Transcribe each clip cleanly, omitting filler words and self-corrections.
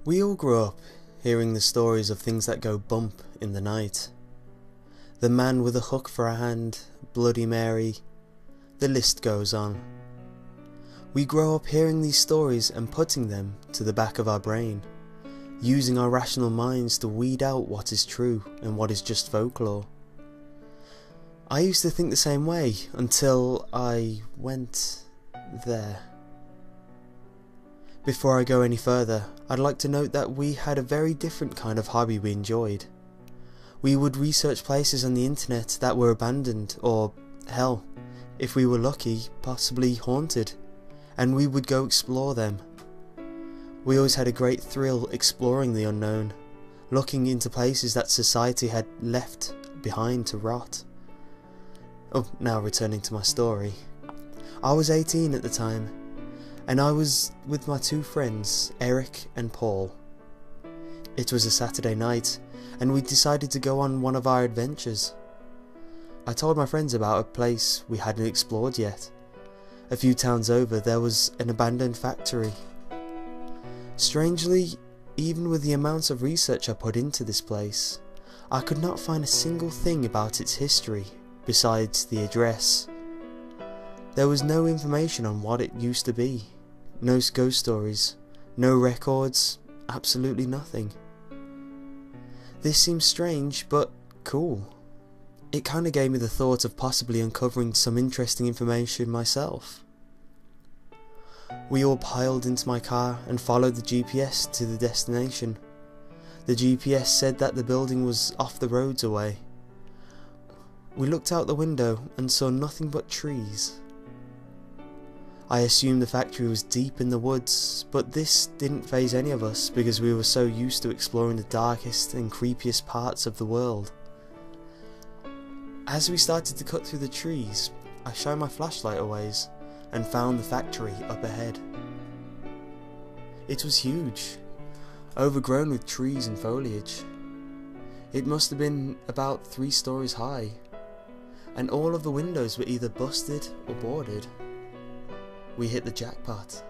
We all grew up hearing the stories of things that go bump in the night. The man with a hook for a hand, Bloody Mary, the list goes on. We grow up hearing these stories and putting them to the back of our brain, using our rational minds to weed out what is true and what is just folklore. I used to think the same way until I went there. Before I go any further, I'd like to note that we had a very different kind of hobby we enjoyed. We would research places on the internet that were abandoned or, hell, if we were lucky, possibly haunted, and we would go explore them. We always had a great thrill exploring the unknown, looking into places that society had left behind to rot. Oh, now returning to my story. I was 18 at the time, and I was with my two friends, Eric and Paul. It was a Saturday night, and we decided to go on one of our adventures. I told my friends about a place we hadn't explored yet. A few towns over, there was an abandoned factory. Strangely, even with the amounts of research I put into this place, I could not find a single thing about its history besides the address. There was no information on what it used to be, no ghost stories, no records, absolutely nothing. This seems strange, but cool. It kinda gave me the thought of possibly uncovering some interesting information myself. We all piled into my car and followed the GPS to the destination. The GPS said that the building was off the roads away. We looked out the window and saw nothing but trees. I assumed the factory was deep in the woods, but this didn't faze any of us because we were so used to exploring the darkest and creepiest parts of the world. As we started to cut through the trees, I shined my flashlight a ways and found the factory up ahead. It was huge, overgrown with trees and foliage. It must have been about 3 stories high, and all of the windows were either busted or boarded. We hit the jackpot.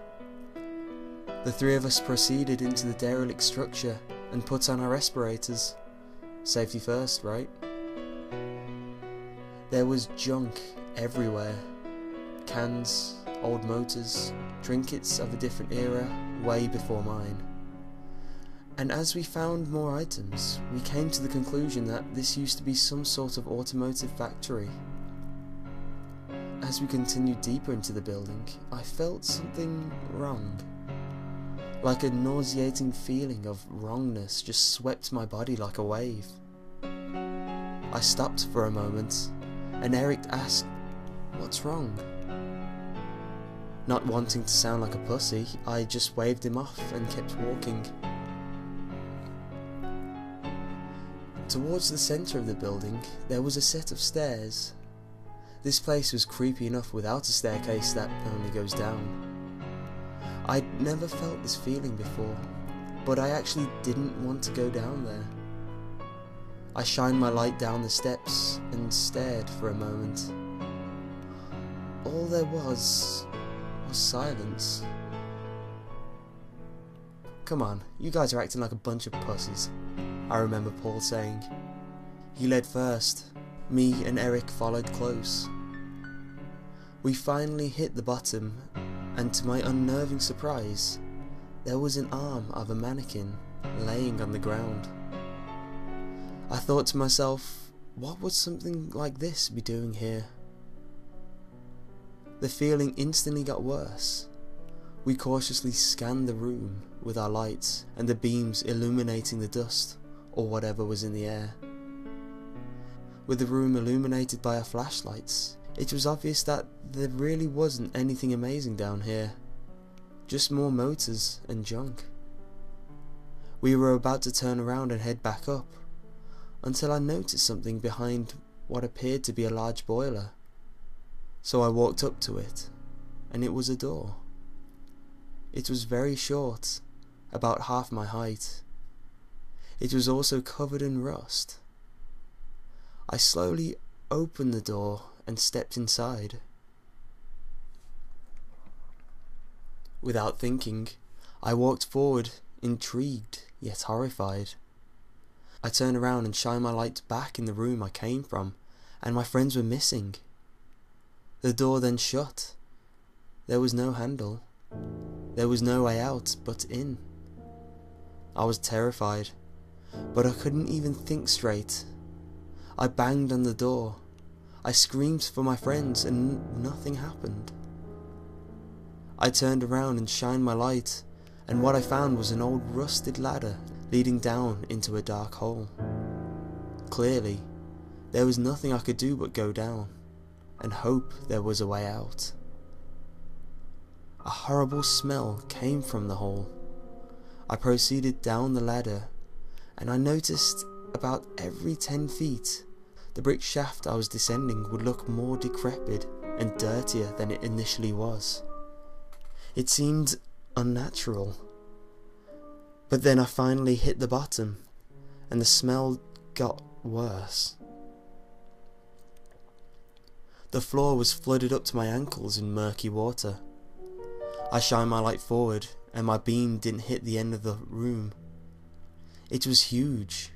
The 3 of us proceeded into the derelict structure and put on our respirators. Safety first, right? There was junk everywhere. Cans, old motors, trinkets of a different era, way before mine. And as we found more items, we came to the conclusion that this used to be some sort of automotive factory. As we continued deeper into the building, I felt something wrong. Like a nauseating feeling of wrongness just swept my body like a wave. I stopped for a moment, and Eric asked, "What's wrong?" Not wanting to sound like a pussy, I just waved him off and kept walking. Towards the centre of the building, there was a set of stairs. This place was creepy enough without a staircase that only goes down. I'd never felt this feeling before, but I actually didn't want to go down there. I shined my light down the steps and stared for a moment. All there was silence. "Come on, you guys are acting like a bunch of pussies," I remember Paul saying. He led first. Me and Eric followed close. We finally hit the bottom, and to my unnerving surprise, there was an arm of a mannequin laying on the ground. I thought to myself, what would something like this be doing here? The feeling instantly got worse. We cautiously scanned the room with our lights and the beams illuminating the dust or whatever was in the air. With the room illuminated by our flashlights, it was obvious that there really wasn't anything amazing down here, just more motors and junk. We were about to turn around and head back up, until I noticed something behind what appeared to be a large boiler. So I walked up to it, and it was a door. It was very short, about half my height. It was also covered in rust. I slowly opened the door and stepped inside. Without thinking, I walked forward intrigued yet horrified. I turned around and shined my light back in the room I came from, and my friends were missing. The door then shut. There was no handle. There was no way out but in. I was terrified, but I couldn't even think straight. I banged on the door. I screamed for my friends and nothing happened. I turned around and shined my light, and what I found was an old rusted ladder leading down into a dark hole. Clearly, there was nothing I could do but go down and hope there was a way out. A horrible smell came from the hole. I proceeded down the ladder, and I noticed about every 10 feet the brick shaft I was descending would look more decrepit and dirtier than it initially was. It seemed unnatural. But then I finally hit the bottom, and the smell got worse. The floor was flooded up to my ankles in murky water. I shined my light forward, and my beam didn't hit the end of the room. It was huge.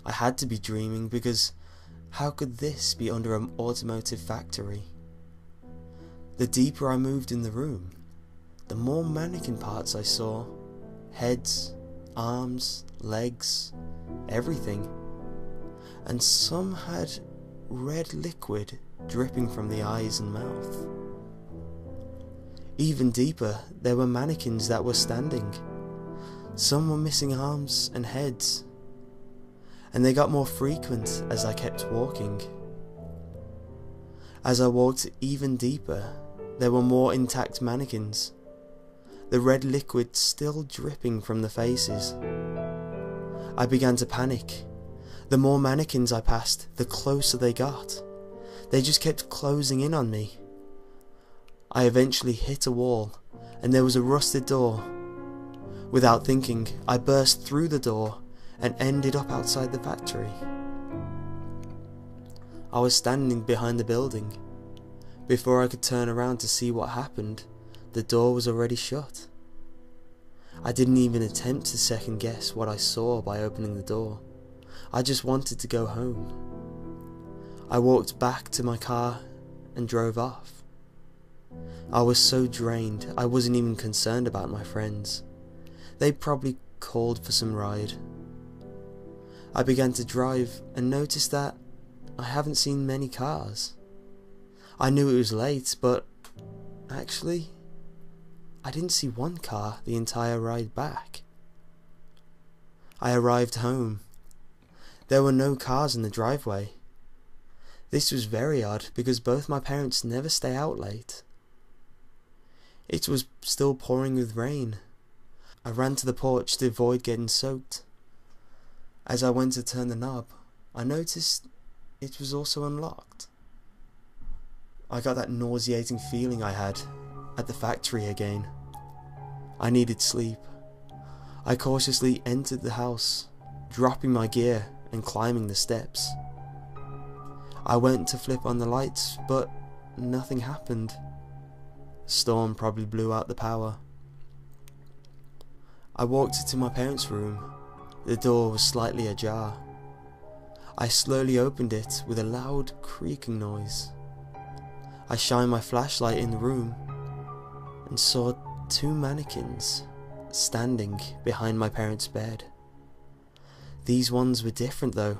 I had to be dreaming, because how could this be under an automotive factory? The deeper I moved in the room, the more mannequin parts I saw. Heads, arms, legs, everything. And some had red liquid dripping from the eyes and mouth. Even deeper, there were mannequins that were standing. Some were missing arms and heads, and they got more frequent as I kept walking. As I walked even deeper, there were more intact mannequins, the red liquid still dripping from the faces. I began to panic. The more mannequins I passed, the closer they got. They just kept closing in on me. I eventually hit a wall, and there was a rusted door. Without thinking, I burst through the door and ended up outside the factory. I was standing behind the building. Before I could turn around to see what happened, the door was already shut. I didn't even attempt to second guess what I saw by opening the door. I just wanted to go home. I walked back to my car and drove off. I was so drained, I wasn't even concerned about my friends. They probably called for some ride. I began to drive and noticed that I haven't seen many cars. I knew it was late, but actually, I didn't see one car the entire ride back. I arrived home. There were no cars in the driveway. This was very odd because both my parents never stay out late. It was still pouring with rain. I ran to the porch to avoid getting soaked. As I went to turn the knob, I noticed it was also unlocked. I got that nauseating feeling I had at the factory again. I needed sleep. I cautiously entered the house, dropping my gear and climbing the steps. I went to flip on the lights, but nothing happened. The storm probably blew out the power. I walked to my parents' room. The door was slightly ajar. I slowly opened it with a loud creaking noise. I shined my flashlight in the room and saw 2 mannequins standing behind my parents' bed. These ones were different though.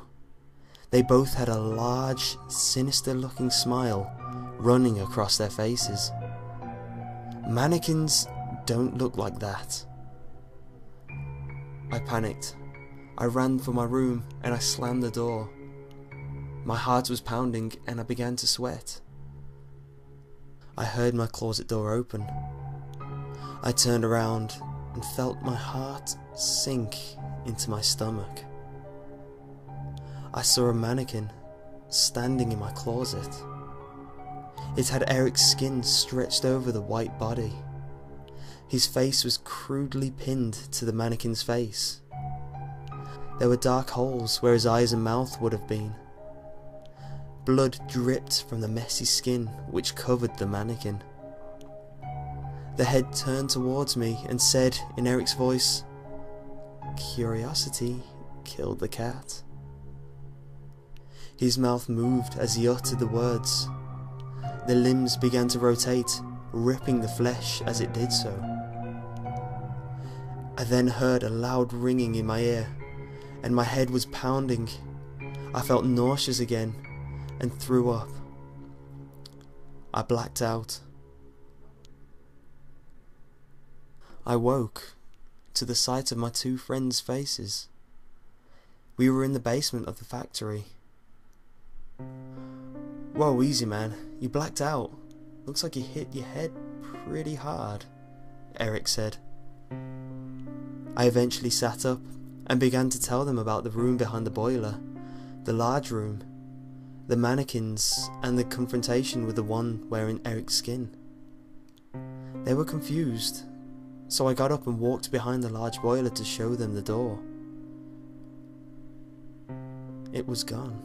They both had a large, sinister-looking smile running across their faces. Mannequins don't look like that. I panicked. I ran for my room and I slammed the door. My heart was pounding and I began to sweat. I heard my closet door open. I turned around and felt my heart sink into my stomach. I saw a mannequin standing in my closet. It had Eric's skin stretched over the white body. His face was crudely pinned to the mannequin's face. There were dark holes where his eyes and mouth would have been. Blood dripped from the messy skin which covered the mannequin. The head turned towards me and said in Eric's voice, Curiosity killed the cat. His mouth moved as he uttered the words. The limbs began to rotate, ripping the flesh as it did so. I then heard a loud ringing in my ear, and my head was pounding. I felt nauseous again, and threw up. I blacked out. I woke to the sight of my two friends' faces. We were in the basement of the factory. "Whoa, easy man, you blacked out. Looks like you hit your head pretty hard," Eric said. I eventually sat up and began to tell them about the room behind the boiler, the large room, the mannequins, and the confrontation with the one wearing Eric's skin. They were confused, so I got up and walked behind the large boiler to show them the door. It was gone.